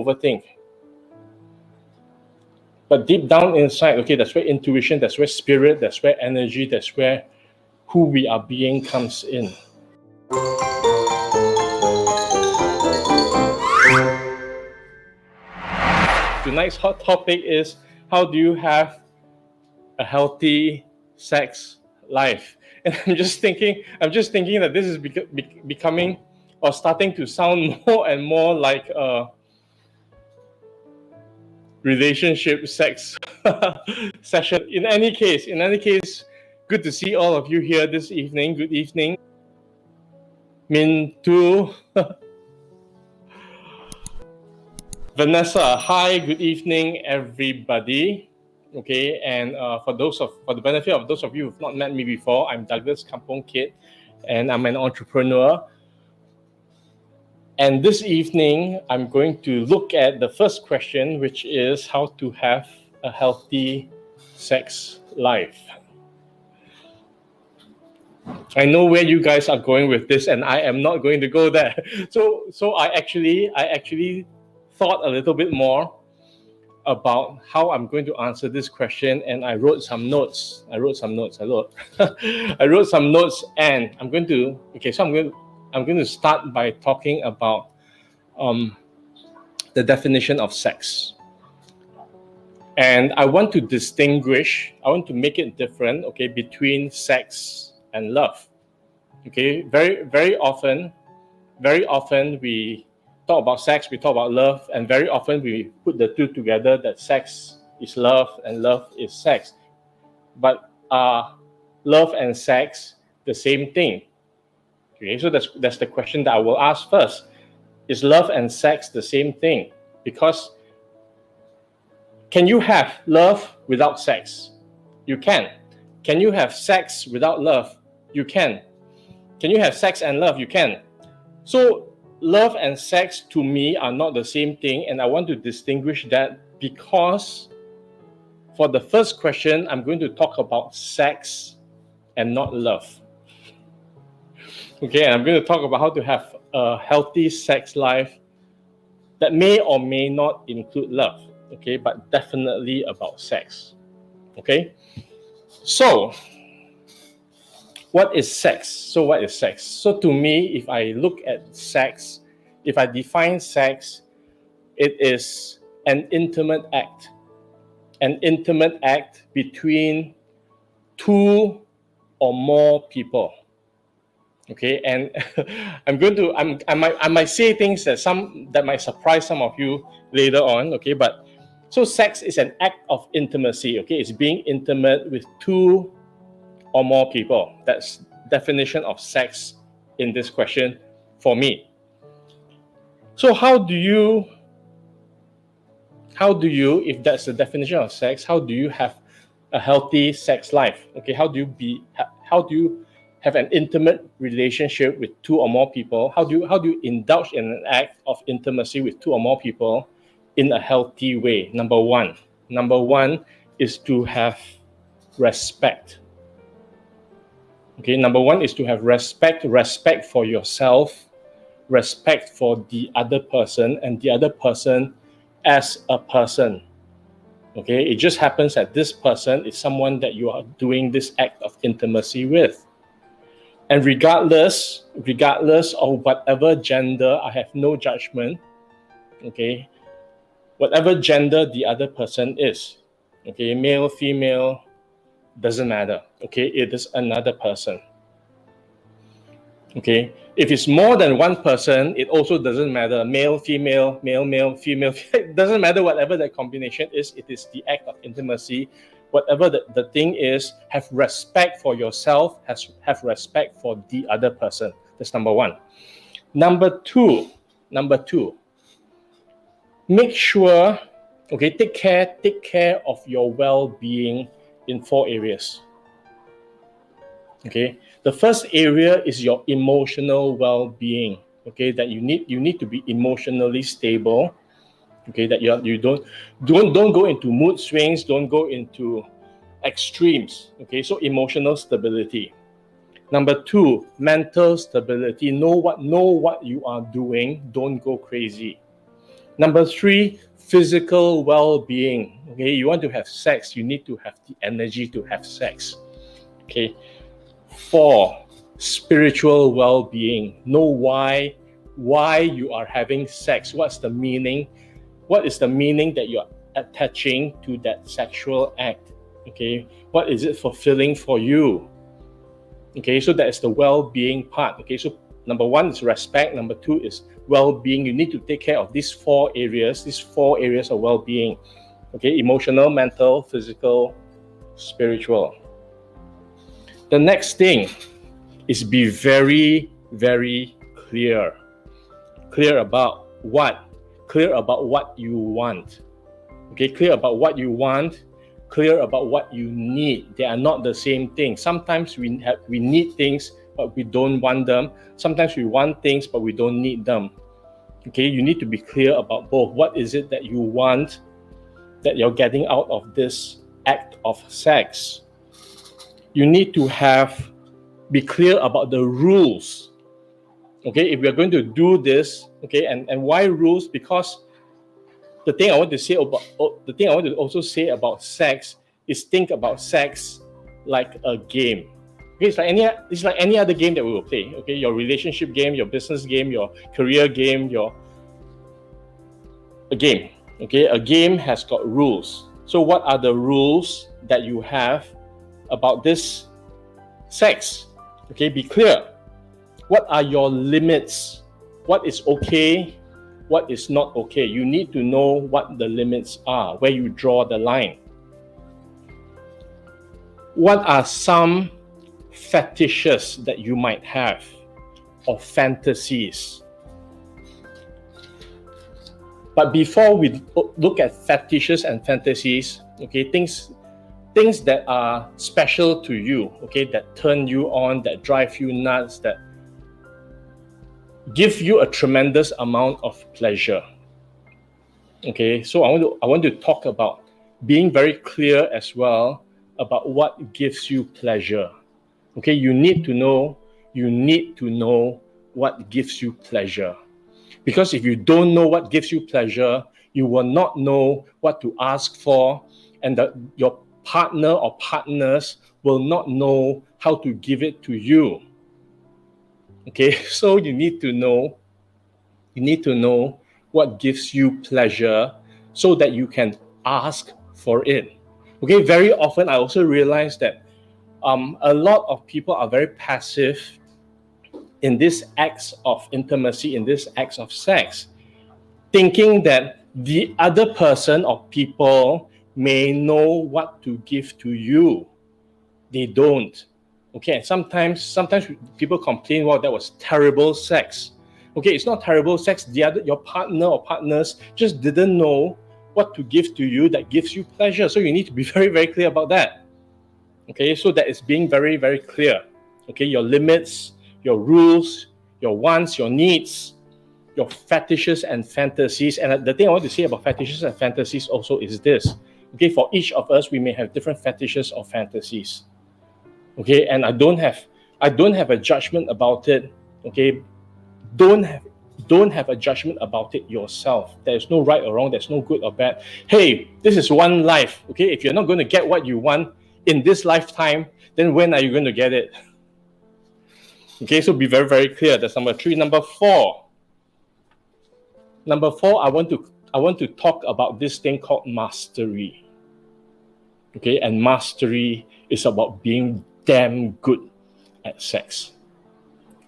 overthink. But deep down inside, okay, that's where intuition, that's where spirit, that's where energy, that's where who we are being comes in. Tonight's hot topic is, how do you have a healthy sex life? And I'm just thinking that this is becoming or starting to sound more and more like a relationship sex session. In any case, good to see all of you here this evening. Good evening. Mintu. Vanessa, hi, good evening, everybody. Okay, and for the benefit of those of you who've not met me before, I'm Douglas kampungkid, and I'm an entrepreneur. And this evening, I'm going to look at the first question, which is how to have a healthy sex life. I know where you guys are going with this, and I am not going to go there. So I actually thought a little bit more about how I'm going to answer this question, and I wrote some notes. I wrote some notes, and I'm going to. Okay, so I'm going to start by talking about the definition of sex. And I want to make it different, okay, between sex and love. Okay, very often we talk about sex, we talk about love, and very often we put the two together, that sex is love and love is sex. But are love and sex the same thing? Okay, so that's the question that I will ask first. Is love and sex the same thing? Because can you have love without sex? You can. Can you have sex without love? You can. Can you have sex and love? You can. So love and sex to me are not the same thing, and I want to distinguish that because for the first question, I'm going to talk about sex and not love. Okay, and I'm going to talk about how to have a healthy sex life that may or may not include love, okay, but definitely about sex. Okay, so what is sex? So to me, if I look at sex, if I define sex, it is an intimate act between two or more people. Okay, and I might say things that might surprise some of you later on. Okay, but so sex is an act of intimacy. Okay, it's being intimate with two or more people. That's definition of sex in this question for me. So how do you, if that's the definition of sex, how do you have a healthy sex life? Okay, how do you have an intimate relationship with two or more people? How do you indulge in an act of intimacy with two or more people in a healthy way? Number one is to have respect. Okay, number one is to have respect for yourself, respect for the other person, and the other person as a person. Okay, it just happens that this person is someone that you are doing this act of intimacy with. And regardless of whatever gender, I have no judgment. Okay, whatever gender the other person is, okay, male, female, doesn't matter. Okay, it is another person. Okay, if it's more than one person, it also doesn't matter. Male, female, male, female. It doesn't matter whatever that combination is. It is the act of intimacy. Whatever the thing is, have respect for yourself, have respect for the other person. That's number one. Number two, make sure, okay, take care of your well-being in 4 areas. Okay, the first area is your emotional well-being. Okay, that you need to be emotionally stable. Okay, that you don't go into mood swings, don't go into extremes. Okay, so emotional stability. Number 2, mental stability. Know what you are doing. Don't go crazy. Number 3, physical well-being. Okay, you want to have sex, you need to have the energy to have sex. Okay. 4, spiritual well-being. Know why you are having sex. What's the meaning? What is the meaning that you're attaching to that sexual act? Okay, what is it fulfilling for you? Okay, so that is the well-being part. Okay, so number 1 is respect. Number 2 is well-being. You need to take care of these 4 areas of well-being. Okay, emotional, mental, physical, spiritual. The next thing is be very, very clear. Clear about what? Clear about what you want. Okay, clear about what you want, clear about what you need. They are not the same thing. Sometimes we need things, but we don't want them. Sometimes we want things, but we don't need them. Okay, you need to be clear about both. What is it that you want that you're getting out of this act of sex? You need to be clear about the rules. Okay, if we are going to do this, okay, and why rules? Because the thing I want to also say about sex is think about sex like a game. Okay, it's like any other game that we will play. Okay, your relationship game, your business game, your career game, a game. Okay, a game has got rules. So what are the rules that you have about this sex? Okay, be clear. What are your limits? What is okay? What is not okay? You need to know what the limits are, where you draw the line. What are some fetishes that you might have or fantasies? But before we look at fetishes and fantasies, okay, things that are special to you, okay, that turn you on, that drive you nuts, that give you a tremendous amount of pleasure. Okay, so I want to talk about being very clear as well about what gives you pleasure. Okay, you need to know what gives you pleasure. Because if you don't know what gives you pleasure, you will not know what to ask for, and your partner or partners will not know how to give it to you. Okay, so you need to know what gives you pleasure so that you can ask for it. Okay, very often I also realize that a lot of people are very passive in this acts of intimacy, in this acts of sex, thinking that the other person or people may know what to give to you. They don't. Okay, sometimes people complain, well, that was terrible sex. Okay, it's not terrible sex. Your partner or partners just didn't know what to give to you that gives you pleasure. So you need to be very, very clear about that. Okay, so that is being very, very clear. Okay, your limits, your rules, your wants, your needs, your fetishes and fantasies. And the thing I want to say about fetishes and fantasies also is this. Okay, for each of us, we may have different fetishes or fantasies. Okay, and I don't have a judgment about it. Okay, don't have a judgment about it yourself. There's no right or wrong. There's no good or bad. Hey, this is one life. Okay, if you're not going to get what you want in this lifetime, then when are you going to get it? Okay, so be very, very clear. That's number 3. Number 4, I want to talk about this thing called mastery. Okay, and mastery is about being damn good at sex.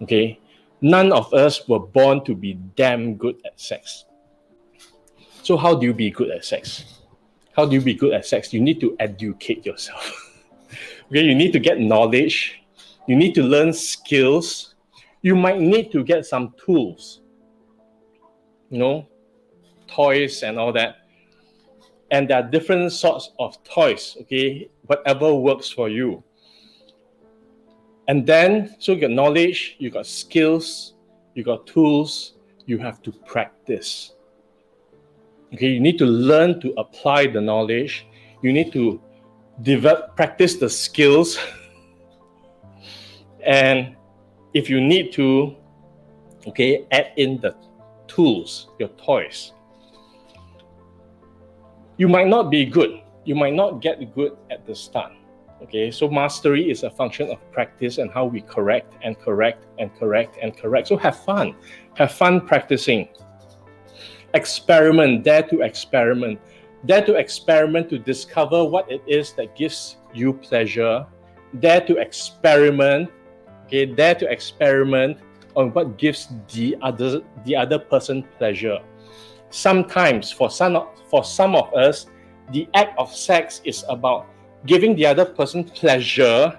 Okay, none of us were born to be damn good at sex. So how do you be good at sex? How do you be good at sex? You need to educate yourself. Okay, you need to get knowledge. You need to learn skills. You might need to get some tools, toys and all that. And there are different sorts of toys, okay? Whatever works for you. And then, so you got knowledge, you got skills, you got tools, you have to practice. Okay, you need to learn to apply the knowledge. You need to practice the skills. And if you need to, okay, add in the tools, your toys. You might not be good. You might not get good at the start. Okay, so mastery is a function of practice and how we correct and correct and correct and correct. So have fun. Have fun practicing. Experiment. Dare to experiment. Dare to experiment to discover what it is that gives you pleasure. Dare to experiment. Okay, dare to experiment on what gives the other person pleasure. Sometimes, for some of us, the act of sex is about giving the other person pleasure,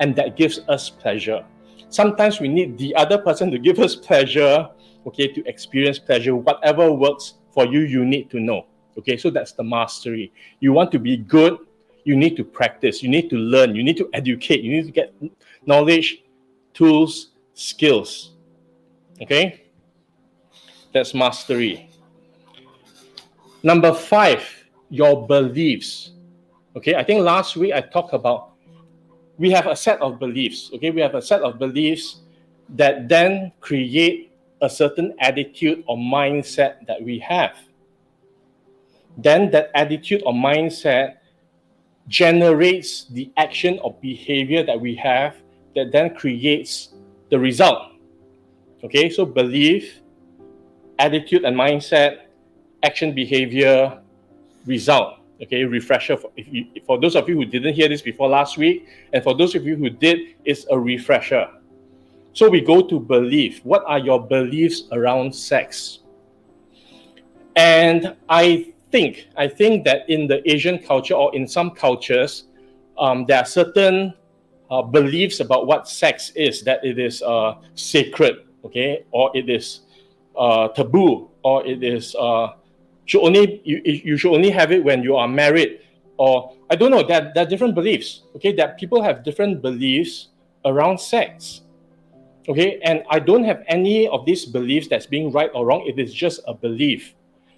and that gives us pleasure. Sometimes we need the other person to give us pleasure, okay, to experience pleasure. Whatever works for you, you need to know. Okay, so that's the mastery. You want to be good, you need to practice, you need to learn, you need to educate, you need to get knowledge, tools, skills. Okay, that's mastery. Number 5, your beliefs. Okay, I think last week I talked about we have a set of beliefs. Okay, we have a set of beliefs that then create a certain attitude or mindset that we have. Then that attitude or mindset generates the action or behavior that we have that then creates the result. Okay, so belief, attitude and mindset, action, behavior, result. Okay, refresher for those of you who didn't hear this before last week, and for those of you who did, it's a refresher. So we go to belief. What are your beliefs around sex? And I think that in the Asian culture or in some cultures, there are certain beliefs about what sex is, that it is sacred, okay, or it is taboo, or it is you should only have it when you are married, or I don't know. There are different beliefs. Okay, that people have different beliefs around sex. Okay, and I don't have any of these beliefs that's being right or wrong. It is just a belief.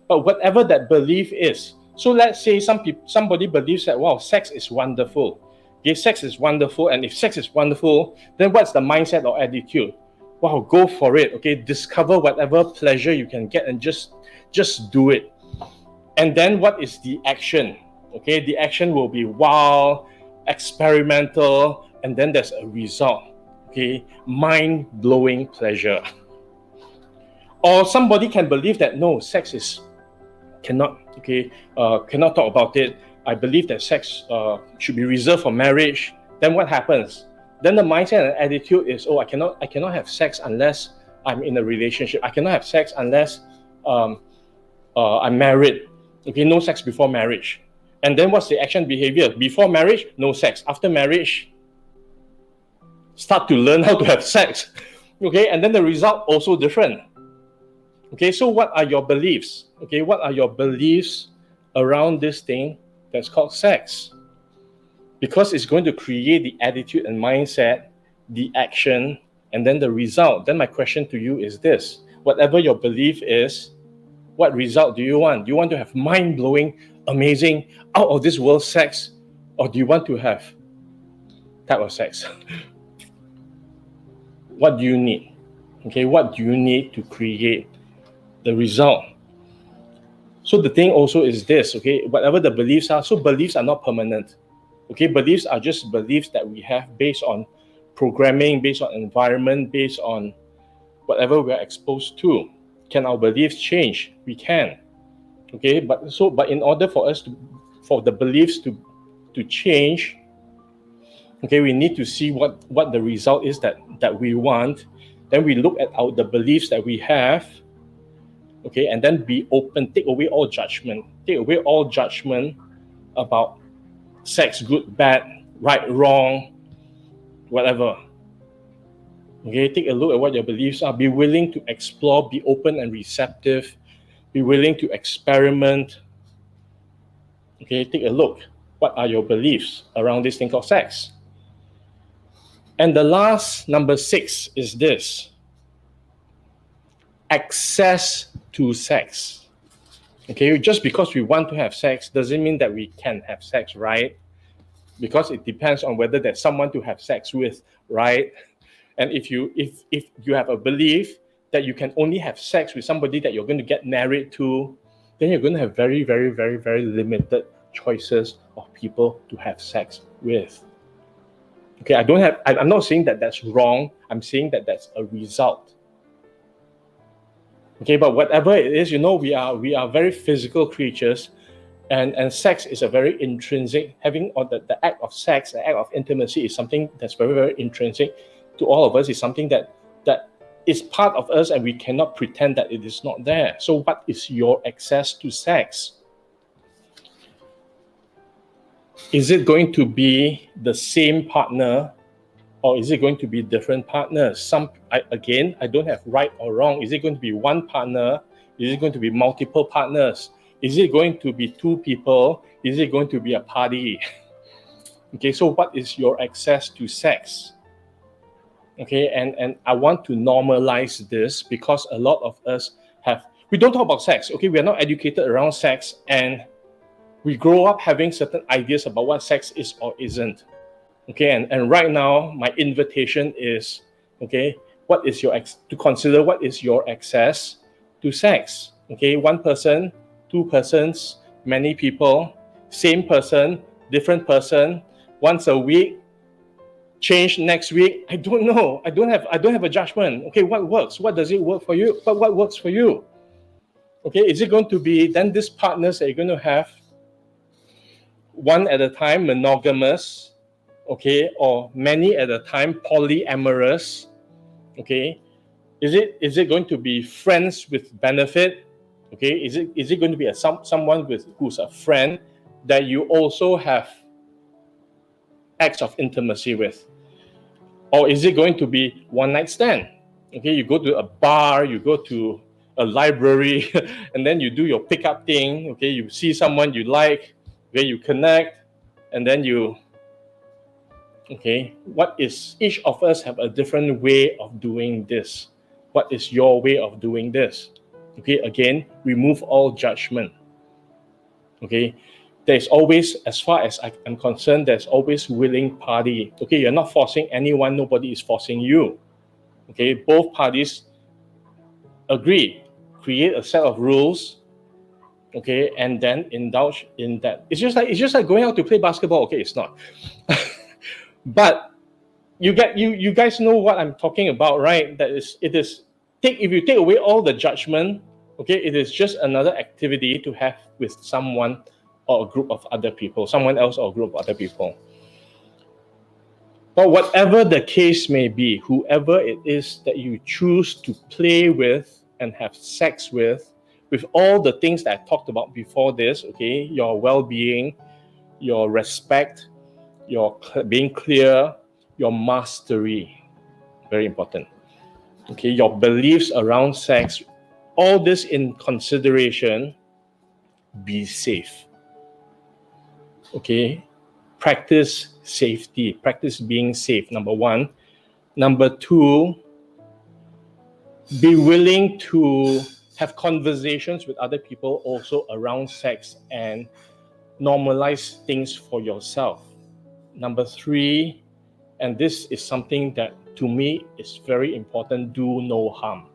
But whatever that belief is, so let's say somebody believes that, wow, sex is wonderful. Okay, sex is wonderful, and if sex is wonderful, then what's the mindset or attitude? Wow, go for it. Okay, discover whatever pleasure you can get and just do it. And then what is the action? Okay, the action will be wild, experimental, and then there's a result. Okay, mind-blowing pleasure. Or somebody can believe that no, sex is cannot talk about it. I believe that sex should be reserved for marriage. Then what happens? Then the mindset and attitude is, oh, I cannot have sex unless I'm in a relationship. I cannot have sex unless I'm married. Okay, no sex before marriage. And then what's the action behavior? Before marriage, no sex. After marriage, start to learn how to have sex. Okay, and then the result also different. Okay, so what are your beliefs? Okay, what are your beliefs around this thing that's called sex? Because it's going to create the attitude and mindset, the action, and then the result. Then my question to you is this: whatever your belief is, what result do you want? Do you want to have mind-blowing, amazing, out of this world sex, or do you want to have type of sex? What do you need? Okay, what do you need to create the result? So the thing also is this, okay, whatever the beliefs are, so beliefs are not permanent. Okay, beliefs are just beliefs that we have based on programming, based on environment, based on whatever we are exposed to. Can our beliefs change? We can. Okay, but in order for the beliefs to change, okay, we need to see what the result is that we want. Then we look at the beliefs that we have, okay, and then be open, take away all judgment about sex, good, bad, right, wrong, whatever. Okay, take a look at what your beliefs are. Be willing to explore, be open and receptive, be willing to experiment. Okay, take a look. What are your beliefs around this thing called sex? And the last, number 6, is this: access to sex. Okay, just because we want to have sex doesn't mean that we can have sex, right? Because it depends on whether there's someone to have sex with, right? And if you have a belief that you can only have sex with somebody that you're going to get married to, then you're going to have very, very, very, very limited choices of people to have sex with. Okay, I'm not saying that that's wrong. I'm saying that that's a result. Okay, but whatever it is, we are very physical creatures, and sex is a very intrinsic, the act of sex, the act of intimacy is something that's very, very intrinsic to all of us. It's something that is part of us, and we cannot pretend that it is not there. So what is your access to sex? Is it going to be the same partner, or is it going to be different partners? I don't have right or wrong. Is it going to be one partner? Is it going to be multiple partners? Is it going to be two people? Is it going to be a party? Okay, so what is your access to sex? Okay, and I want to normalize this, because a lot of us we don't talk about sex. Okay, we are not educated around sex, and we grow up having certain ideas about what sex is or isn't. Okay, and right now my invitation is, okay, to consider what is your access to sex. Okay, one person, two persons, many people, same person, different person, once a week, change next week. I don't know. I don't have a judgment. Okay, what works? What does it work for you? But what works for you? Okay, is it going to be then these partners that you're going to have one at a time, monogamous, okay, or many at a time, polyamorous? Okay, is it going to be friends with benefit? Okay, is it going to be someone who's a friend that you also have acts of intimacy with? Or is it going to be one night stand? Okay, you go to a bar, you go to a library, and then you do your pickup thing. Okay, you see someone you like, okay, you connect, and then each of us have a different way of doing this. What is your way of doing this? Okay, again, remove all judgment. Okay, there's always, as far as I'm concerned, there's always willing party. Okay, you're not forcing anyone, nobody is forcing you. Okay, both parties agree, create a set of rules, okay, and then indulge in that. It's just like going out to play basketball. Okay, it's not. But you guys know what I'm talking about, right? If you take away all the judgment, okay, it is just another activity to have with someone or a group of other people, someone else or a group of other people. But whatever the case may be, whoever it is that you choose to play with and have sex with all the things that I talked about before this, okay, your well-being, your respect, your being clear, your mastery, very important. Okay, your beliefs around sex, all this in consideration, be safe. Okay, practice safety, practice being safe, number one. Number two, be willing to have conversations with other people also around sex and normalize things for yourself. Number three, and this is something that to me is very important, do no harm.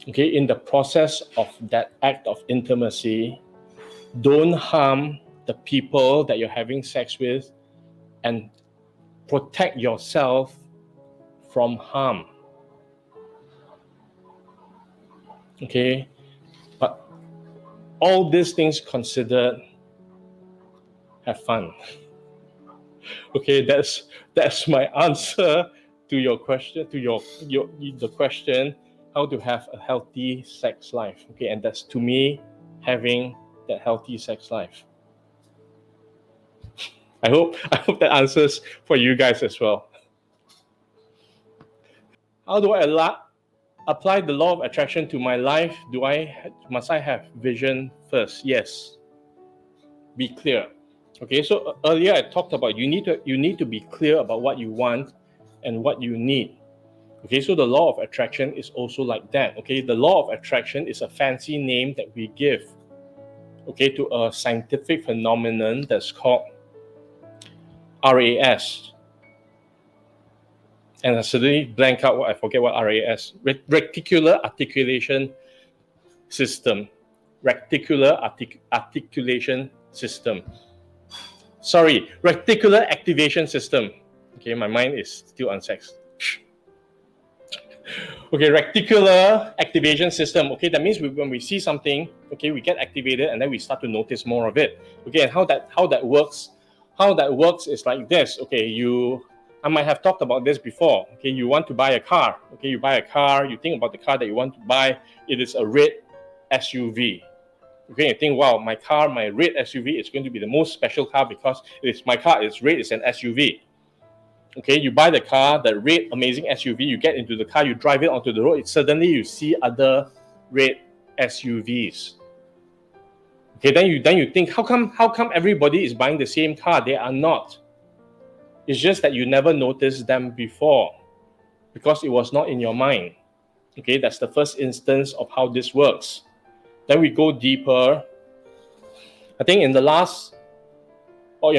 Okay, in the process of that act of intimacy, don't harm the people that you're having sex with, and protect yourself from harm. Okay, but all these things considered, have fun. Okay, that's my answer to your question, to the question, how to have a healthy sex life. Okay, and that's, to me, having that healthy sex life. I hope that answers for you guys as well. How do I apply the law of attraction to my life? Must I have vision first? Yes. Be clear. Okay, so earlier I talked about you need to be clear about what you want and what you need. Okay, so the law of attraction is also like that. Okay, the law of attraction is a fancy name that we give, okay, to a scientific phenomenon that's called RAS. And I suddenly blank out I forget what RAS, reticular articulation system. reticular articulation system. Sorry, reticular activation system. Okay, my mind is still unsexed. Okay, reticular activation system. Okay, that means when we see something, okay, we get activated and then we start to notice more of it. Okay, and how that works? How that works is like this. Okay, I might have talked about this before. Okay, you want to buy a car. Okay, you buy a car. You think about the car that you want to buy. It is a red SUV. Okay, you think, wow, my red SUV is going to be the most special car because it's my car. It's red. It's an SUV. Okay, you buy the car, the red amazing SUV, you get into the car, you drive it onto the road, suddenly you see other red SUVs. Okay, then you think, how come everybody is buying the same car? They are not. It's just that you never noticed them before because it was not in your mind. Okay, that's the first instance of how this works. Then we go deeper. I think in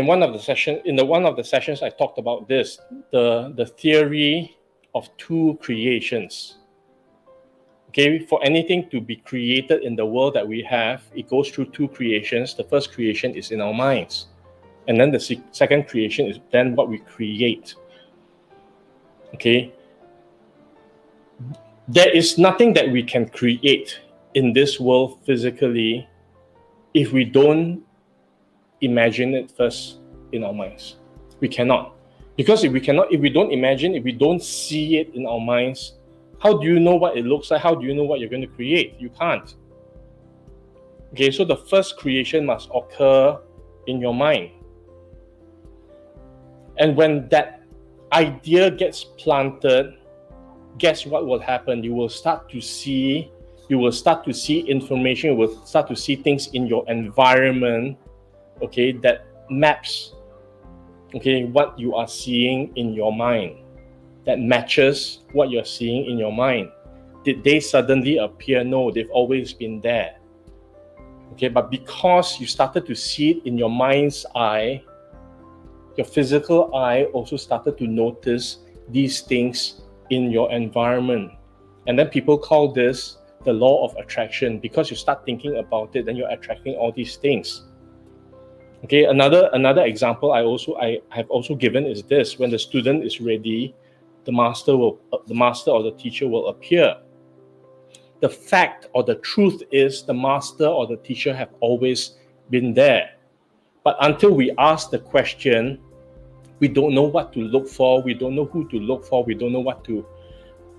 one of the sessions I talked about this, the theory of two creations. Okay, for anything to be created in the world that we have, it goes through two creations. The first creation is in our minds, and then the second creation is then what we create. Okay, there is nothing that we can create in this world physically if we don't imagine it first in our minds. We cannot. Because if we don't imagine, if we don't see it in our minds, how do you know what it looks like? How do you know what you're going to create? You can't. Okay, so the first creation must occur in your mind. And when that idea gets planted, guess what will happen? You will start to see information, you will start to see things in your environment, okay, that maps, okay, what you are seeing in your mind, that matches what you're seeing in your mind. Did they suddenly appear? No, they've always been there. Okay, but because you started to see it in your mind's eye, your physical eye also started to notice these things in your environment. And then people call this the law of attraction. Because you start thinking about it, then you're attracting all these things. Okay, another example I have also given is this: when the student is ready, the master or the teacher will appear. The fact or the truth is the master or the teacher have always been there. But until we ask the question, we don't know what to look for, we don't know who to look for, we don't know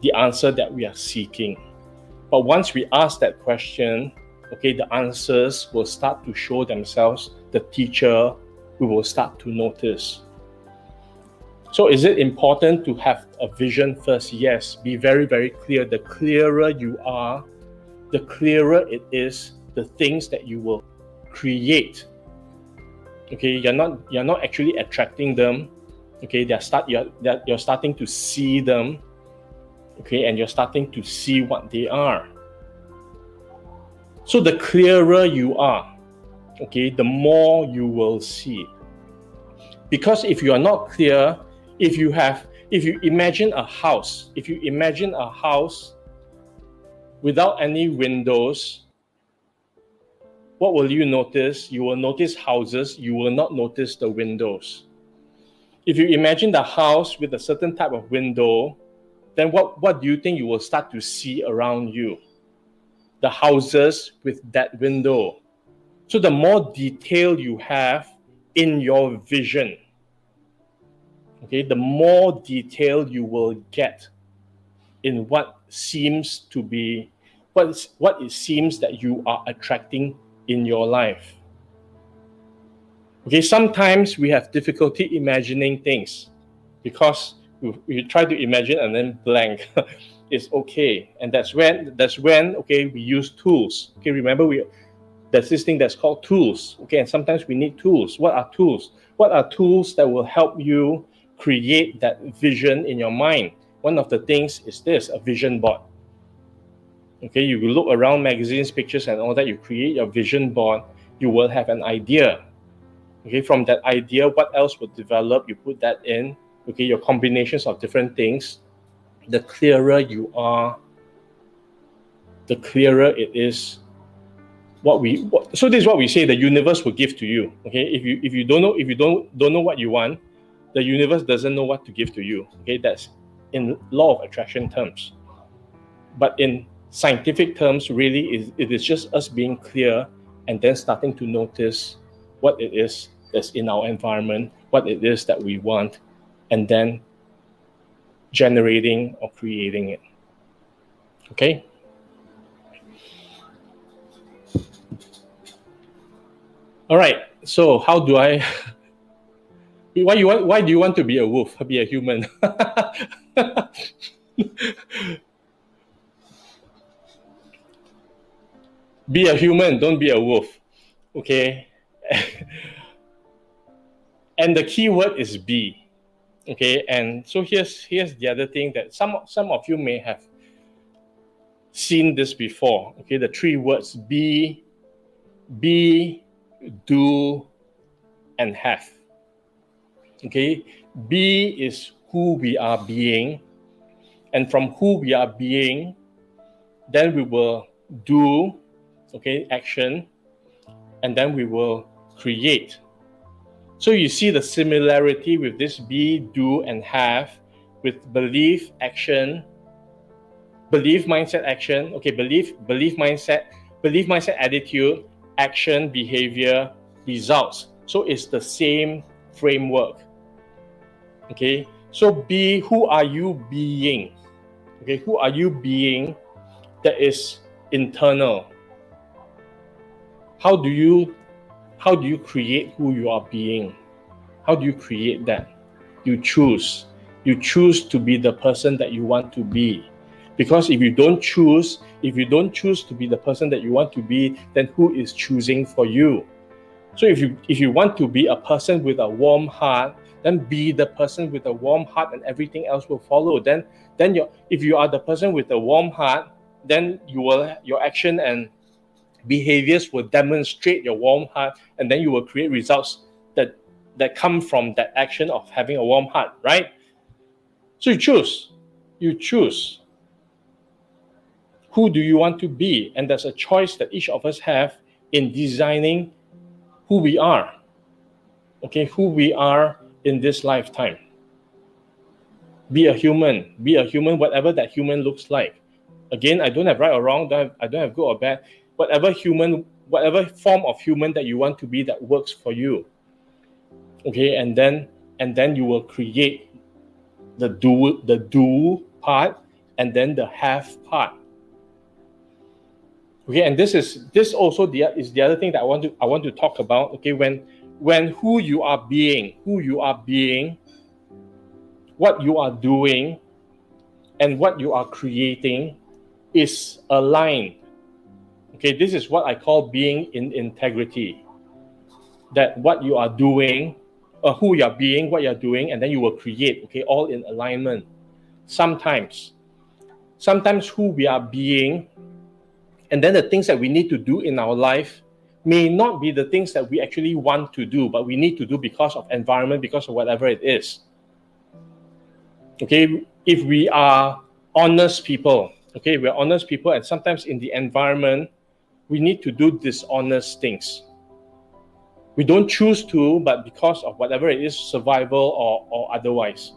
the answer that we are seeking. But once we ask that question, okay, the answers will start to show themselves. The teacher, we will start to notice. So is it important to have a vision first? Yes, be very, very clear. The clearer you are, the clearer it is the things that you will create. Okay, you're not actually attracting them. Okay, you're starting to see them. Okay, and you're starting to see what they are. So the clearer you are, okay, the more you will see. Because if you are not clear, if you imagine a house without any windows, what will you notice? You will notice houses, you will not notice the windows. If you imagine the house with a certain type of window, then what do you think you will start to see around you? The houses with that window. So the more detail you have in your vision, okay, the more detail you will get in what it seems that you are attracting in your life. Okay, sometimes we have difficulty imagining things because we try to imagine and then blank. It's okay, and that's when okay, we use tools. Okay, remember there's this thing that's called tools. Okay, and sometimes we need tools. What are tools? What are tools that will help you create that vision in your mind? One of the things is this: a vision board. Okay, you look around magazines, pictures, and all that. You create your vision board. You will have an idea. Okay, from that idea, what else will develop? You put that in. Okay, your combinations of different things. The clearer you are, the clearer it is So this is what we say the universe will give to you. Okay, if you don't know what you want, the universe doesn't know what to give to you. Okay, that's in law of attraction terms. But in scientific terms, really, it is just us being clear and then starting to notice what it is that's in our environment, what it is that we want, and then generating or creating it. Okay? All right. So how do I why do you want to be a wolf, be a human? Be a human, don't be a wolf. Okay? And the key word is be. Okay, and so here's the other thing that some of you may have seen this before. Okay, the three words be, do, and have. Okay, be is who we are being, and from who we are being, then we will do, okay, action, and then we will create. So you see the similarity with this be, do, and have with belief, action, belief, mindset, action. Okay, belief, mindset, attitude, action, behavior, results. So it's the same framework. Okay, so be, who are you being? Okay, who are you being that is internal? How do you create who you are being? How do you create that? You choose to be the person that you want to be. Because if you don't choose to be the person that you want to be, then who is choosing for you? So if you want to be a person with a warm heart, then be the person with a warm heart, and everything else will follow. Then if you are the person with a warm heart, then your action and behaviors will demonstrate your warm heart, and then you will create results that come from that action of having a warm heart, right? So you choose who do you want to be, and there's a choice that each of us have in designing who we are. Okay, who we are in this lifetime. Be a human, whatever that human looks like. Again, I don't have right or wrong, I don't have good or bad. Whatever form of human that you want to be that works for you. Okay, and then you will create the do part, and then the have part. Okay, and this also is the other thing that I want to talk about. Okay, when who you are being, what you are doing, and what you are creating is aligned. Okay, this is what I call being in integrity. That what you are doing, who you are being, what you are doing, and then you will create. Okay, all in alignment. Sometimes who we are being, and then the things that we need to do in our life may not be the things that we actually want to do, but we need to do because of environment, because of whatever it is. Okay, if we are honest people, we're honest people, and sometimes in the environment, we need to do dishonest things. We don't choose to, but because of whatever it is, survival or otherwise.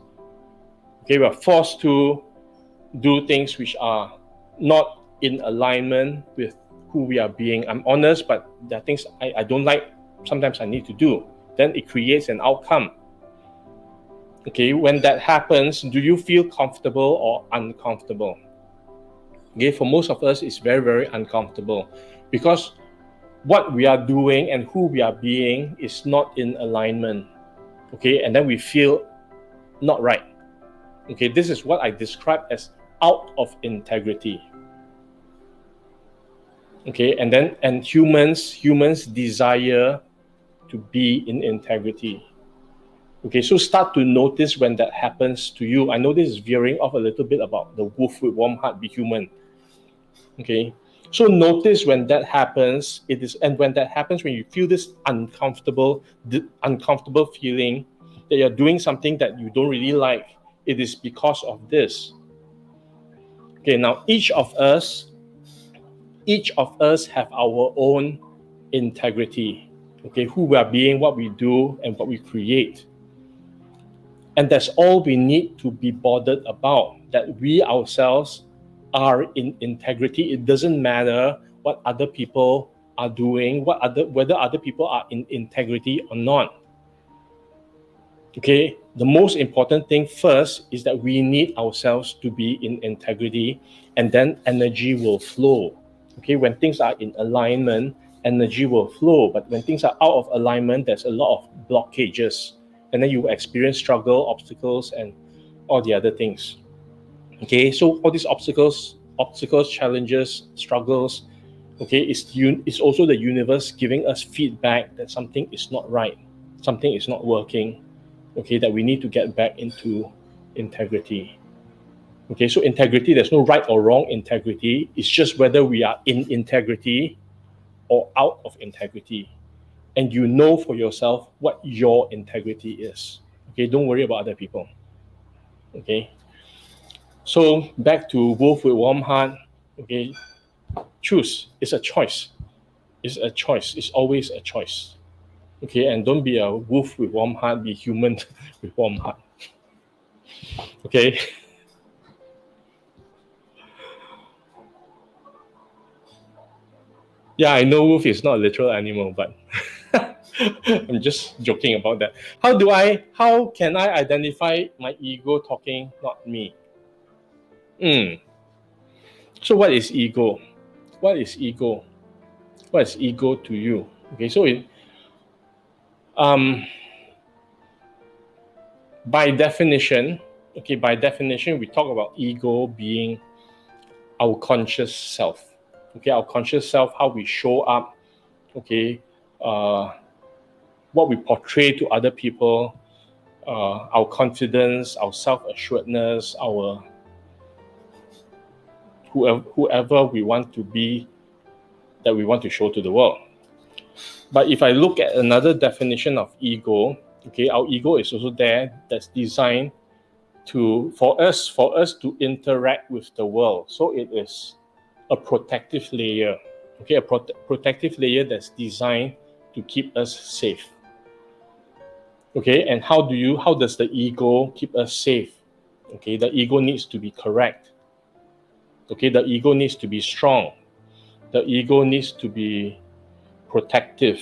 Okay, we're forced to do things which are not in alignment with who we are being. I'm honest, but there are things I don't like, sometimes I need to do. Then it creates an outcome. Okay, when that happens, do you feel comfortable or uncomfortable? Okay, for most of us, it's very, very uncomfortable because what we are doing and who we are being is not in alignment. Okay, and then we feel not right. Okay, this is what I describe as out of integrity. Okay, and humans desire to be in integrity. Okay, so start to notice when that happens to you. I know this is veering off a little bit about the wolf with warm heart, be human. Okay, so notice when that happens, when that happens, when you feel this uncomfortable feeling that you're doing something that you don't really like, it is because of this. Okay, now each of us each of us have our own integrity, okay, who we are being, what we do, and what we create. And that's all we need to be bothered about, that we ourselves are in integrity. It doesn't matter what other people are doing, whether other people are in integrity or not. Okay, the most important thing first is that we need ourselves to be in integrity, and then energy will flow. Okay, when things are in alignment, energy will flow. But when things are out of alignment, there's a lot of blockages, and then you experience struggle, obstacles, and all the other things. Okay, so all these obstacles, challenges, struggles, okay, it's also the universe giving us feedback that something is not right, something is not working. Okay, that we need to get back into integrity. Okay, so integrity, there's no right or wrong integrity. It's just whether we are in integrity or out of integrity. And you know for yourself what your integrity is. Okay, don't worry about other people. Okay, so back to Wolf with Warm Heart. Okay, choose. It's a choice. It's a choice. It's always a choice. Okay, and don't be a wolf with warm heart, be human with warm heart. Okay. Yeah, I know wolf is not a literal animal, but I'm just joking about that. How can I identify my ego talking, not me? So what is ego? What is ego? What is ego to you? Okay, so by definition, we talk about ego being our conscious self. Okay, our conscious self, how we show up, okay, what we portray to other people, our confidence, our self-assuredness, our whoever we want to be, that we want to show to the world. But if I look at another definition of ego, okay, our ego is also there, that's designed for us to interact with the world. So it is a protective layer, okay, a protective layer that's designed to keep us safe. Okay, and how does the ego keep us safe? Okay, the ego needs to be correct. Okay, the ego needs to be strong. The ego needs to be protective.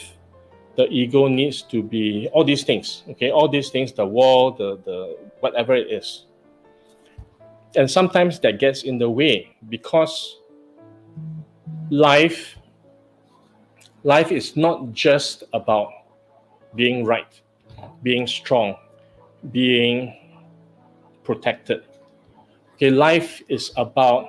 The ego needs to be all these things. Okay, all these things, the wall, the whatever it is. And sometimes that gets in the way because life is not just about being right, being strong, being protected. Okay, life is about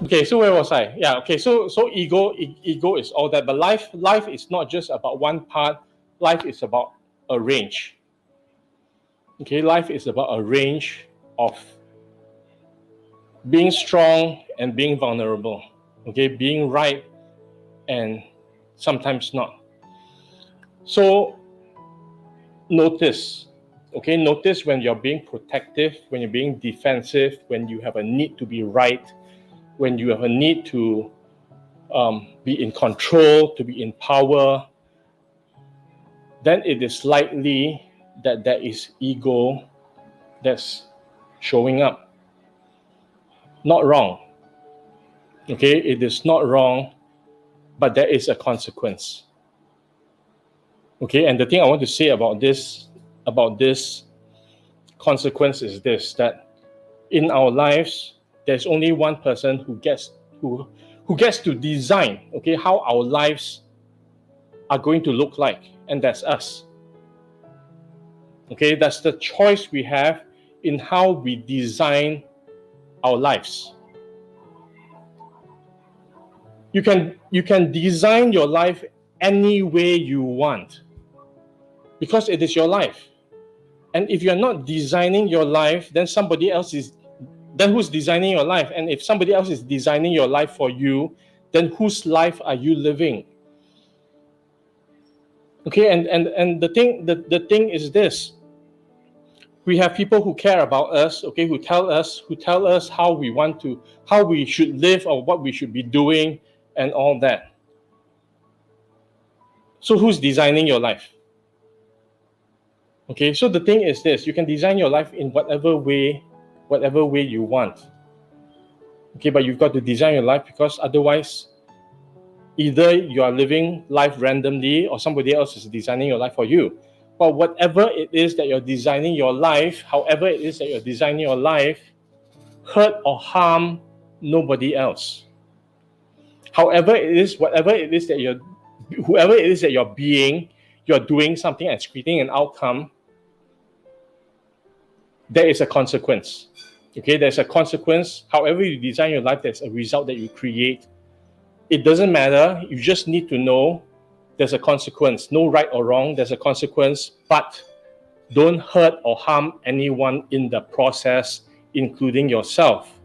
okay, so where was I? Yeah, okay, so ego is all that, but life is not just about one part. Life is about a range. Okay, life is about a range of being strong and being vulnerable. Okay, being right and sometimes not. So notice when you're being protective, when you're being defensive, when you have a need to be right, when you have a need to be in control, to be in power, then it is likely that there is ego that's showing up. Not wrong. Okay, it is not wrong, but there is a consequence. Okay, and the thing I want to say about this consequence is this, that in our lives, there's only one person who gets to design, okay, how our lives are going to look like, and that's us. Okay, that's the choice we have in how we design our lives. You can design your life any way you want, because it is your life. And if you're not designing your life, then somebody else is. Then who's designing your life? And if somebody else is designing your life for you, then whose life are you living? Okay, and the thing is this: we have people who care about us, okay, who tell us how we should live or what we should be doing and all that. So who's designing your life? Okay, so the thing is this: you can design your life in whatever way you want. Okay, but you've got to design your life, because otherwise, either you are living life randomly or somebody else is designing your life for you. But whatever it is that you're designing your life, however it is that you're designing your life, hurt or harm nobody else. However it is, whatever it is that whoever it is that you're being, you're doing something and creating an outcome, there is a consequence. Okay, there's a consequence. However you design your life, there's a result that you create. It doesn't matter. You just need to know there's a consequence. No right or wrong, there's a consequence, but don't hurt or harm anyone in the process, including yourself.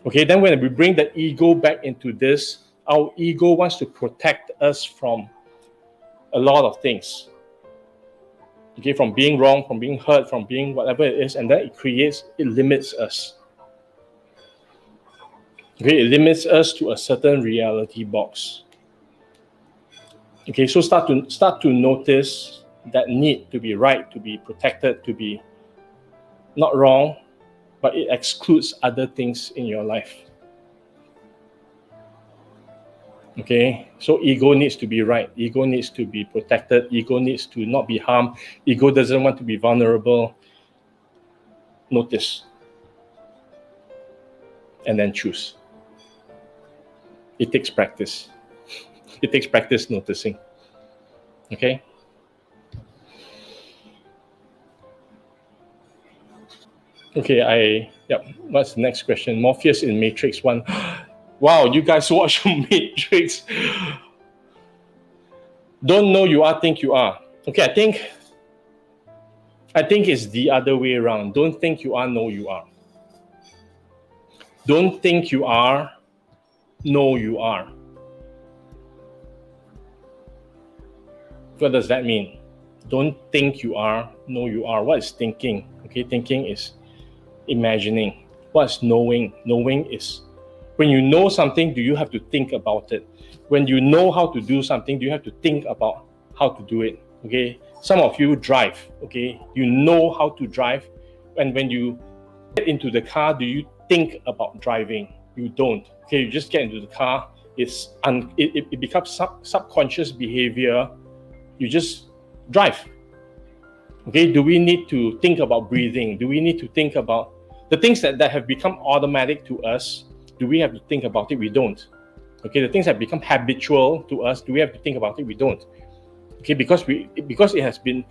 Okay, then when we bring the ego back into this, our ego wants to protect us from a lot of things. Okay, from being wrong, from being hurt, from being whatever it is, and then it limits us. Okay, it limits us to a certain reality box. Okay, so start to notice that need to be right, to be protected, to be not wrong, but it excludes other things in your life. Okay, so ego needs to be right, ego needs to be protected, ego needs to not be harmed, ego doesn't want to be vulnerable. Notice and then choose. It takes practice. It takes practice noticing. Okay. Okay, what's the next question? Morpheus in Matrix 1. Wow, you guys watch Matrix. Don't know you are, think you are. Okay, I think it's the other way around. Don't think you are, know you are. Don't think you are, know you are. What does that mean? Don't think you are, know you are. What is thinking? Okay, thinking is imagining. What's knowing? Knowing is when you know something, do you have to think about it? When you know how to do something, do you have to think about how to do it? Okay, some of you drive, okay, you know how to drive, and when you get into the car, do you think about driving? You don't. Okay, you just get into the car. It becomes subconscious behavior. You just drive. Okay, do we need to think about breathing? Do we need to think about the things that have become automatic to us? Do we have to think about it? We don't. Okay, the things that become habitual to us, do we have to think about it? We don't. Okay, because it has been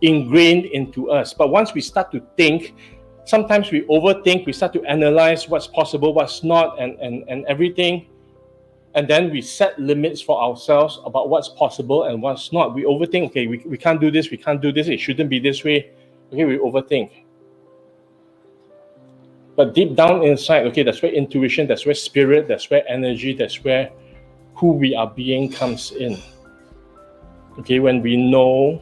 ingrained into us. But once we start to think, sometimes we overthink, we start to analyze what's possible, what's not, and everything. And then we set limits for ourselves about what's possible and what's not. We overthink, okay, we can't do this, it shouldn't be this way. Okay, we overthink. But deep down inside, okay, that's where intuition, that's where spirit, that's where energy, that's where who we are being comes in. Okay, when we know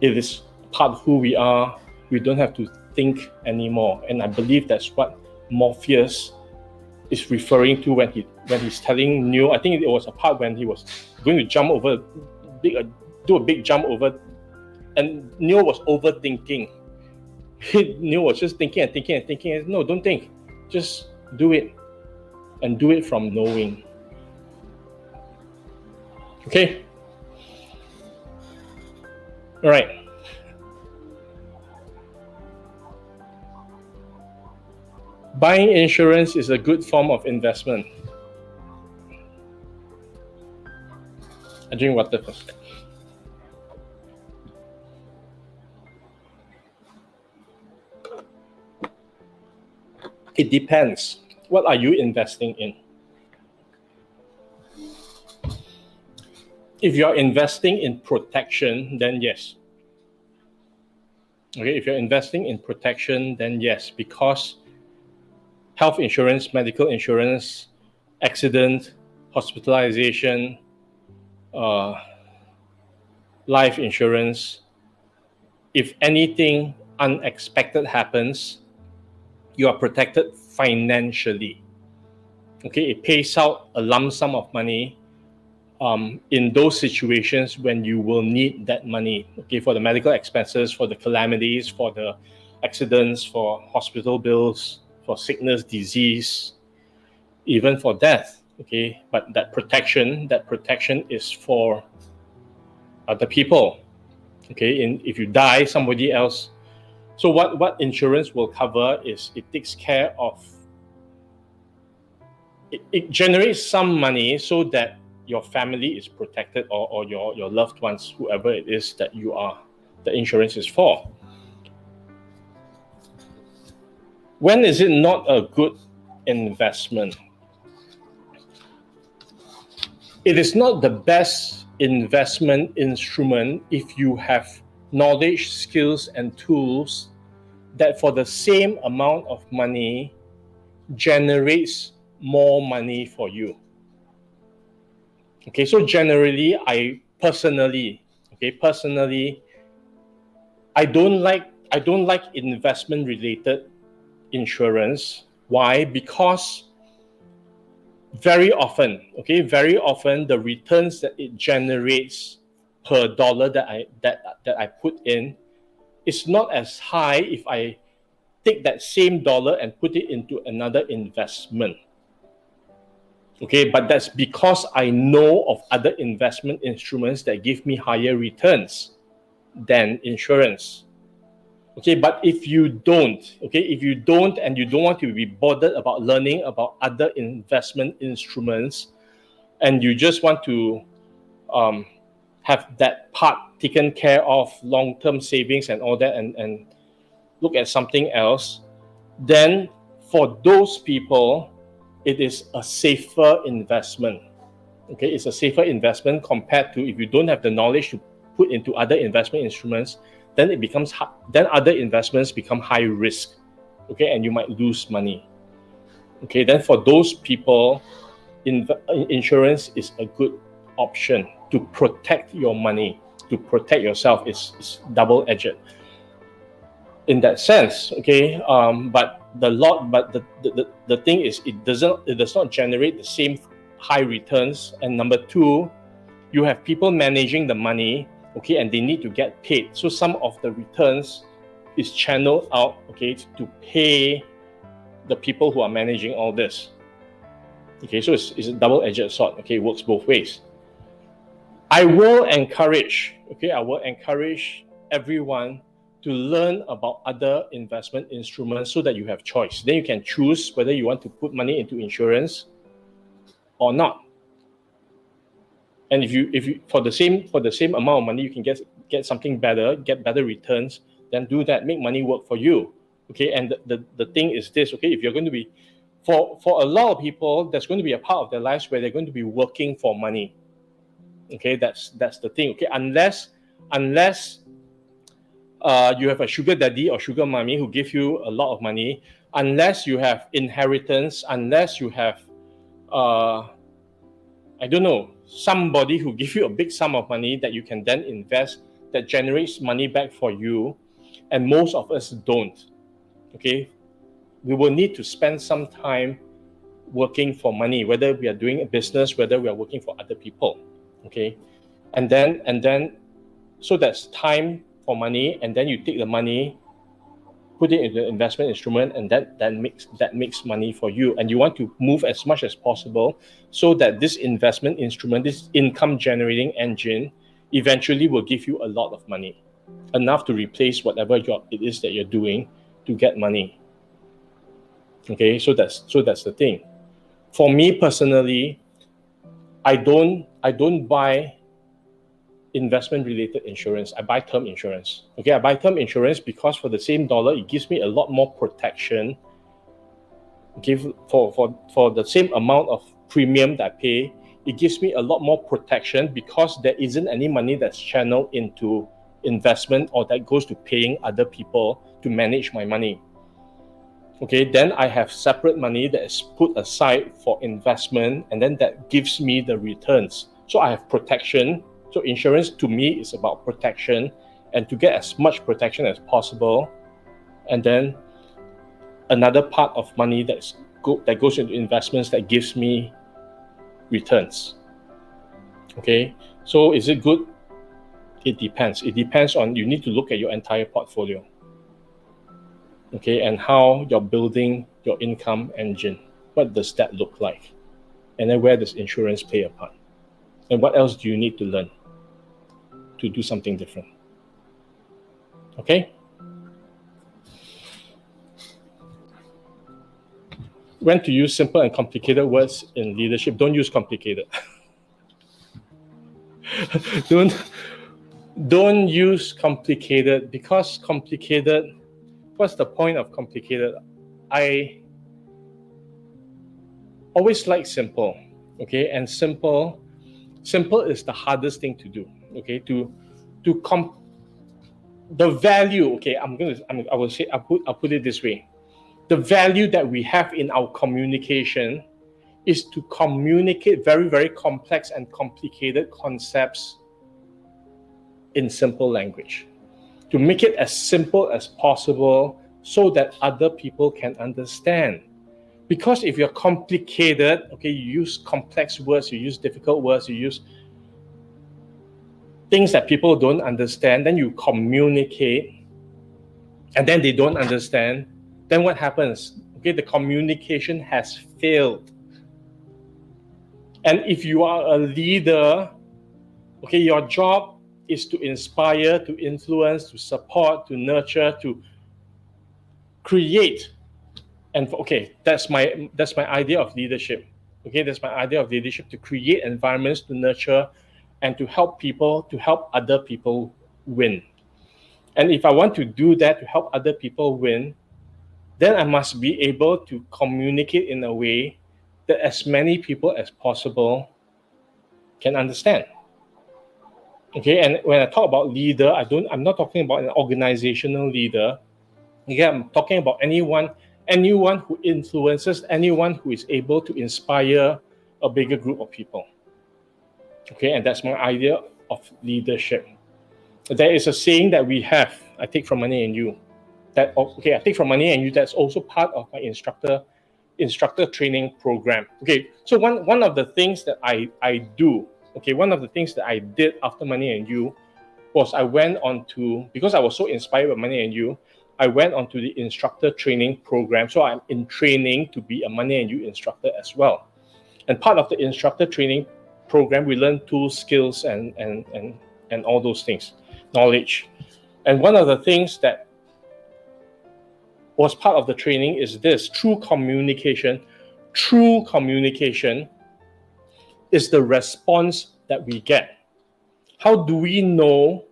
it is part of who we are, we don't have to think anymore. And I believe that's what Morpheus is referring to when he's telling Neo. I think it was a part when he was going to jump over, do a big jump over, and Neo was overthinking. Neo was just thinking and thinking and thinking. No, don't think. Just do it. And do it from knowing. Okay? All right. Buying insurance is a good form of investment. I drink water first. It depends. What are you investing in? If you're investing in protection, then yes. Okay, if you're investing in protection, then yes, because health insurance, medical insurance, accident, hospitalization, life insurance, if anything unexpected happens, you are protected financially. Okay, it pays out a lump sum of money in those situations when you will need that money. Okay, for the medical expenses, for the calamities, for the accidents, for hospital bills, for sickness, disease, even for death. Okay, but that protection is for other people. Okay, if you die, somebody else. So what insurance will cover is it takes care of, it generates some money so that your family is protected, or your loved ones, whoever it is that the insurance is for. When is it not a good investment? It is not the best investment instrument if you have knowledge, skills, and tools that for the same amount of money generates more money for you. Okay, so generally, I personally, I don't like investment related insurance. Why? Because very often the returns that it generates per dollar that I put in is not as high if I take that same dollar and put it into another investment. Okay, but that's because I know of other investment instruments that give me higher returns than insurance. Okay, but if you don't and you don't want to be bothered about learning about other investment instruments, and you just want to have that part taken care of, long-term savings and all that, and look at something else, then for those people, it is a safer investment. Okay, it's a safer investment compared to if you don't have the knowledge to put into other investment instruments, then other investments become high risk. Okay, and you might lose money. Okay, then for those people, insurance is a good option to protect your money, to protect yourself. It's double-edged in that sense. Okay, but the thing is, it does not generate the same high returns. And number two, you have people managing the money, okay, and they need to get paid. So some of the returns is channeled out, okay, to pay the people who are managing all this. Okay, so it's a double-edged sword. Okay, it works both ways. I will encourage everyone to learn about other investment instruments so that you have choice. Then you can choose whether you want to put money into insurance or not. And if you for the same amount of money you can get something better, get better returns, then do that. Make money work for you. Okay, and the thing is this. Okay, if you're going to be for a lot of people, there's going to be a part of their lives where they're going to be working for money. Okay, that's the thing. Okay, unless you have a sugar daddy or sugar mommy who give you a lot of money, unless you have inheritance, unless you have I don't know, somebody who gives you a big sum of money that you can then invest, that generates money back for you, and most of us don't. Okay, we will need to spend some time working for money, whether we are doing a business, whether we are working for other people. Okay, and then so that's time for money, and then you take the money, put it into an investment instrument, and that makes money for you. And you want to move as much as possible so that this investment instrument, this income generating engine, eventually will give you a lot of money, enough to replace whatever job it is that you're doing to get money. Okay, so that's the thing. For me personally, I don't buy investment related insurance. I buy term insurance. Okay, I buy term insurance because for the same dollar, it gives me a lot more protection. Okay, for the same amount of premium that I pay, it gives me a lot more protection because there isn't any money that's channeled into investment or that goes to paying other people to manage my money. Okay, then I have separate money that is put aside for investment, and then that gives me the returns. So I have protection. So insurance to me is about protection, and to get as much protection as possible. And then another part of money that goes into investments that gives me returns. Okay, so is it good? It depends. It depends on, you need to look at your entire portfolio. Okay, and how you're building your income engine. What does that look like? And then where does insurance play a part? And what else do you need to learn to do something different? Okay? When to use simple and complicated words in leadership. Don't use complicated. Don't use complicated, because complicated, what's the point of complicated? I always like simple, okay? And simple is the hardest thing to do, okay? The value, okay, I'll put it this way. The value that we have in our communication is to communicate very, very complex and complicated concepts in simple language, to make it as simple as possible so that other people can understand. Because if you're complicated, okay, you use complex words, you use difficult words, you use things that people don't understand, then you communicate, and then they don't understand, then what happens? Okay, the communication has failed. And if you are a leader, okay, your job is to inspire, to influence, to support, to nurture, to create. And okay, that's my idea of leadership. Okay, that's my idea of leadership, to create environments, to nurture, and to help people, to help other people win. And if I want to do that, to help other people win, then I must be able to communicate in a way that as many people as possible can understand. Okay, and when I talk about leader, I'm not talking about an organizational leader. Okay, I'm talking about anyone who influences, anyone who is able to inspire a bigger group of people. Okay, and that's my idea of leadership. There is a saying that we have, I take from Money and You. I take from Money and You, that's also part of my instructor training program. Okay, so one of the things that I do, okay, one of the things that I did after Money and You was I went on to, because I was so inspired by Money and You, I went on to the instructor training program. So I'm in training to be a Money and You instructor as well. And part of the instructor training program, we learn tools, skills, and all those things, knowledge. And one of the things that was part of the training is this: true communication is the response that we get. How do we know?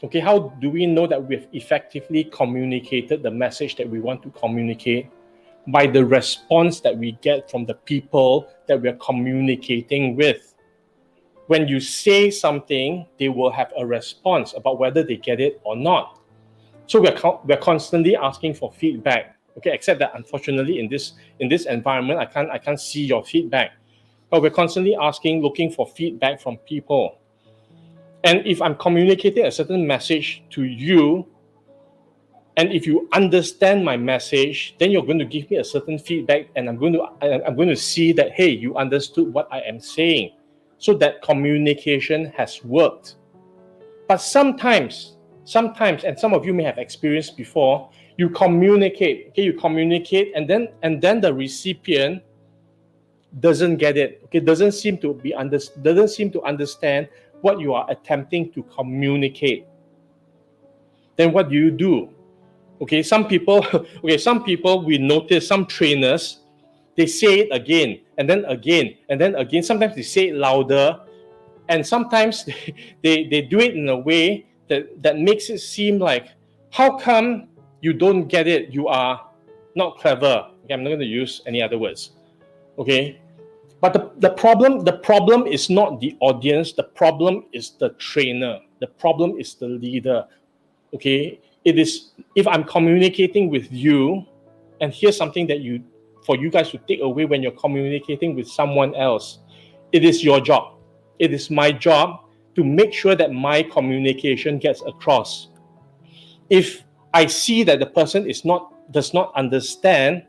Okay, how do we know that we've effectively communicated the message that we want to communicate? By the response that we get from the people that we're communicating with. When you say something, they will have a response about whether they get it or not. So we're constantly asking for feedback. Okay, except that unfortunately in this environment, I can't see your feedback. But we're constantly looking for feedback from people. And if I'm communicating a certain message to you, and if you understand my message, then you're going to give me a certain feedback, and I'm going to see that, hey, you understood what I am saying. So that communication has worked. But sometimes, and some of you may have experienced before, you communicate, and then the recipient doesn't get it, okay, doesn't seem to understand what you are attempting to communicate. Then what do? Okay, some people, we notice some trainers, they say it again, and then again, and then again. Sometimes they say it louder, and sometimes they do it in a way that makes it seem like, how come you don't get it? You are not clever. Okay, I'm not going to use any other words. Okay, but the problem is not the audience. The problem is the trainer. The problem is the leader. Okay, it is, if I'm communicating with you, and here's something that for you guys to take away when you're communicating with someone else, it is your job. It is my job to make sure that my communication gets across. If I see that the person does not understand,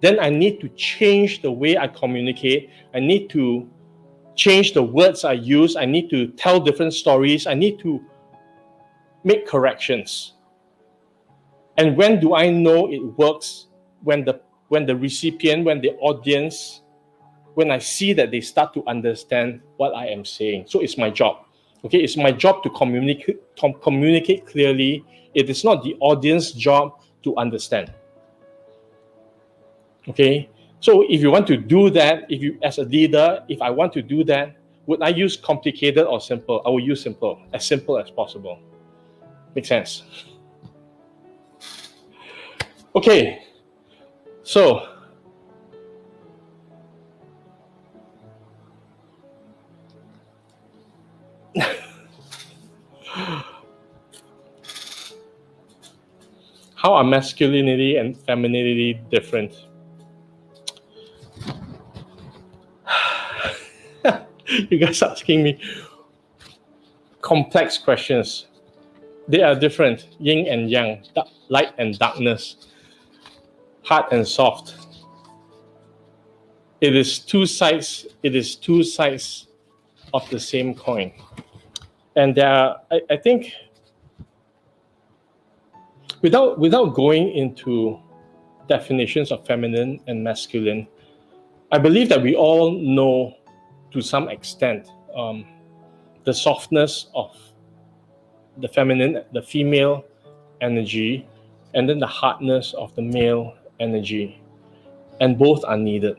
then I need to change the way I communicate. I need to change the words I use. I need to tell different stories. I need to make corrections. And when do I know it works? When the recipient, when the audience, when I see that they start to understand what I am saying. So it's my job. Okay, it's my job to communicate clearly. It is not the audience's job to understand. Okay, so if you want to do that, as a leader, if I want to do that, would I use complicated or simple? I will use simple as possible. Makes sense? Okay, so how are masculinity and femininity different? You guys are asking me complex questions. They are different. Yin and yang, light and darkness, hard and soft. It is two sides of the same coin. And there are, I think, without going into definitions of feminine and masculine, I believe that we all know to some extent the softness of the feminine, the female energy, and then the hardness of the male energy, and both are needed.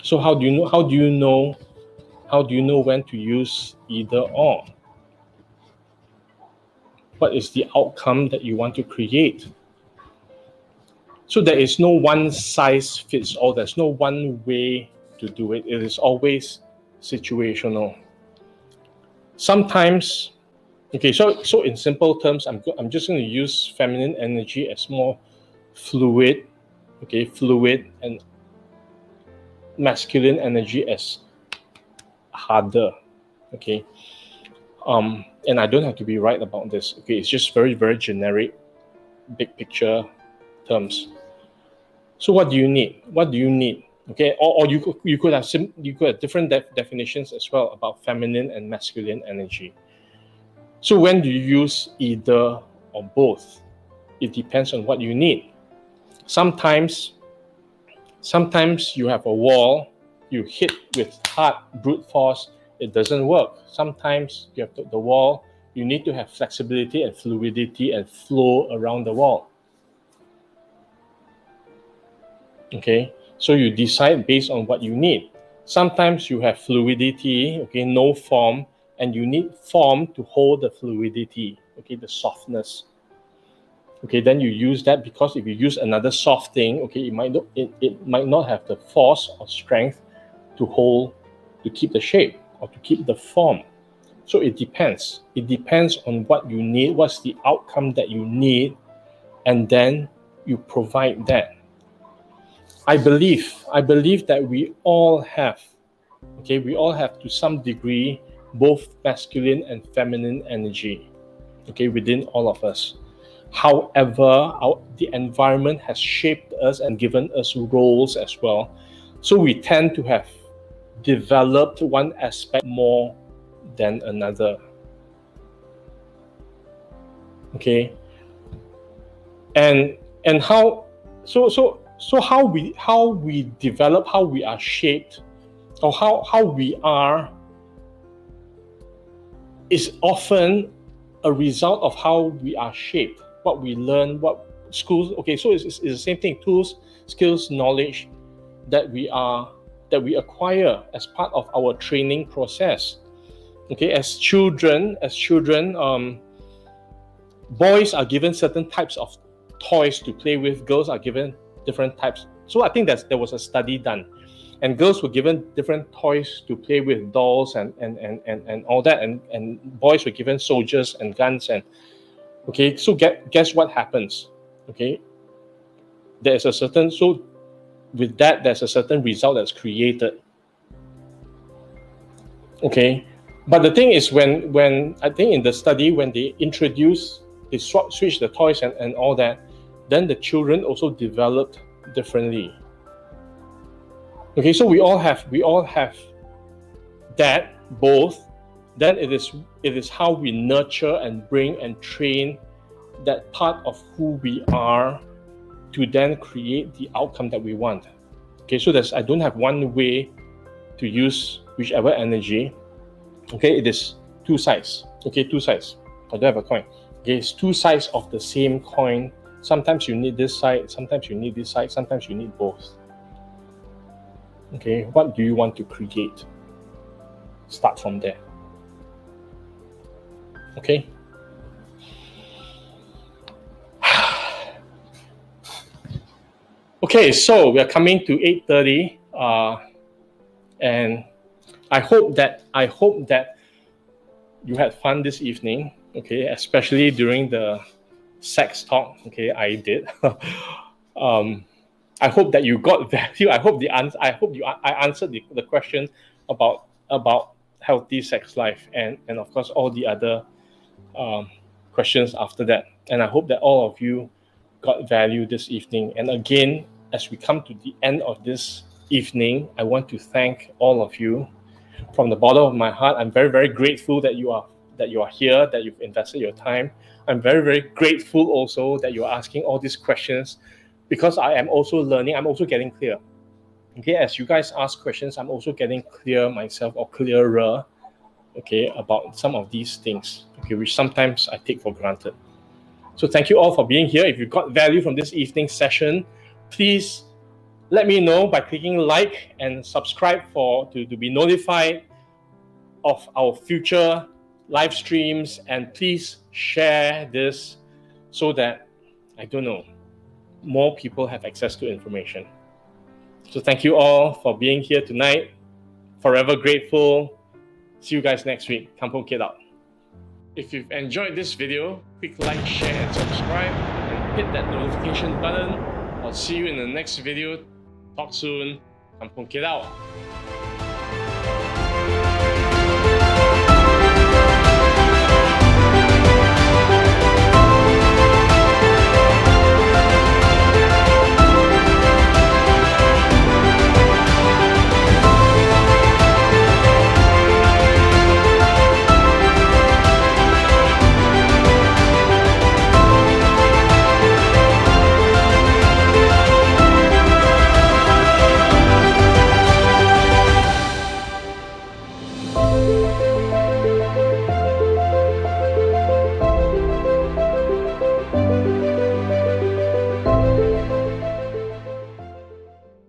So how do you know when to use either or? What is the outcome that you want to create? So there is no one size fits all. There's no one way to do it. It is always situational. Sometimes, okay, so in simple terms, I'm just going to use feminine energy as more fluid, okay, and masculine energy as harder, okay. And I don't have to be right about this. Okay, it's just very, very generic, big picture terms. So what do you need? Okay, or you could have different definitions as well about feminine and masculine energy. So when do you use either or both? It depends on what you need. Sometimes you have a wall, you hit with hard brute force, it doesn't work. Sometimes you have the wall, you need to have flexibility and fluidity and flow around the wall. Okay, so you decide based on what you need. Sometimes you have fluidity, okay, no form, and you need form to hold the fluidity, okay, the softness. Okay, then you use that, because if you use another soft thing, okay, it might not have the force or strength to keep the shape or to keep the form. So it depends. It depends on what you need, what's the outcome that you need, and then you provide that. I believe that we all have to some degree both masculine and feminine energy, okay, within all of us. However, the environment has shaped us and given us roles as well. So we tend to have developed one aspect more than another. Okay, and how we develop, how we are shaped, or how we are, is often a result of how we are shaped, what we learn, what schools. Okay, so it's the same thing: tools, skills, knowledge that we acquire as part of our training process. Okay, as children, boys are given certain types of toys to play with. Girls are given different types. So I think there was a study done, and girls were given different toys to play with, dolls and all that, and boys were given soldiers and guns. And okay, so guess what happens? Okay, there's a certain with that, there's a certain result that's created. Okay, but the thing is, when I think in the study, when they switch the toys and all that, then the children also developed differently. Okay, so we all have that both. Then it is how we nurture and bring and train that part of who we are to then create the outcome that we want. Okay, so I don't have one way to use whichever energy. Okay, it is two sides. Okay, two sides. I don't have a coin. Okay, it's two sides of the same coin. Sometimes you need this side, sometimes you need this side, sometimes you need both. Okay, what do you want to create? Start from there. Okay. Okay, so we are coming to 8:30, and I hope that you had fun this evening. Okay, especially during the sex talk. Okay, I did. I hope that you got value. I answered the question about healthy sex life and of course all the other questions after that. And I hope that all of you got value this evening. And again, as we come to the end of this evening, I want to thank all of you from the bottom of my heart. I'm very, very grateful that you are here, that you've invested your time. I'm very, very grateful also that you're asking all these questions, because I am also learning. I'm also getting clear. Okay, as you guys ask questions, I'm also getting clear myself, or clearer, okay, about some of these things, okay, which sometimes I take for granted. So thank you all for being here. If you got value from this evening's session, please let me know by clicking like and subscribe to be notified of our future live streams. And please share this so that, I don't know, more people have access to information. So thank you all for being here tonight. Forever grateful. See you guys next week. Kampungkid out. If you've enjoyed this video, click like, share, and subscribe, and hit that notification button. I'll see you in the next video. Talk soon. Kampungkid out.